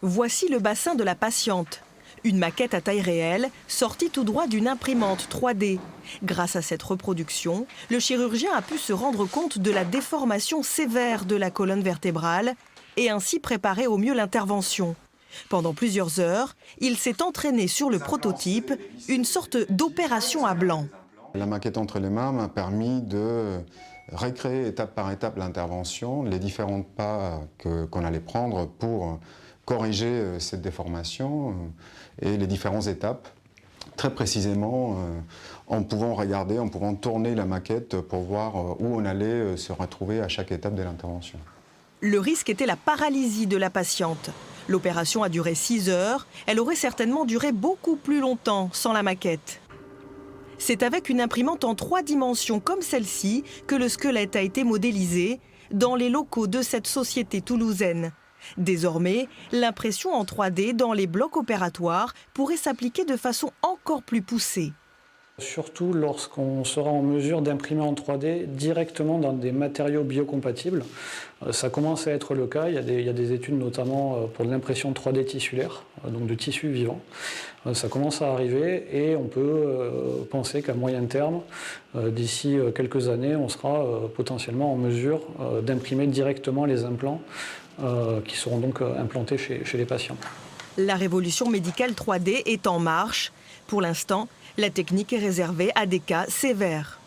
Voici le bassin de la patiente. Une maquette à taille réelle, sortie tout droit d'une imprimante 3D. Grâce à cette reproduction, le chirurgien a pu se rendre compte de la déformation sévère de la colonne vertébrale et ainsi préparer au mieux l'intervention. Pendant plusieurs heures, il s'est entraîné sur le prototype, une sorte d'opération à blanc. La maquette entre les mains m'a permis de recréer étape par étape l'intervention, les différents pas qu'on allait prendre pour corriger cette déformation et les différentes étapes, très précisément en pouvant regarder, en pouvant tourner la maquette pour voir où on allait se retrouver à chaque étape de l'intervention. Le risque était la paralysie de la patiente. L'opération a duré 6 heures, elle aurait certainement duré beaucoup plus longtemps sans la maquette. C'est avec une imprimante en 3 dimensions comme celle-ci que le squelette a été modélisé dans les locaux de cette société toulousaine. Désormais, l'impression en 3D dans les blocs opératoires pourrait s'appliquer de façon encore plus poussée. Surtout lorsqu'on sera en mesure d'imprimer en 3D directement dans des matériaux biocompatibles. Ça commence à être le cas, il y a des études notamment pour l'impression 3D tissulaire, donc de tissus vivants. Ça commence à arriver et on peut penser qu'à moyen terme, d'ici quelques années, on sera potentiellement en mesure d'imprimer directement les implants qui seront donc implantés chez les patients. La révolution médicale 3D est en marche. Pour l'instant, la technique est réservée à des cas sévères.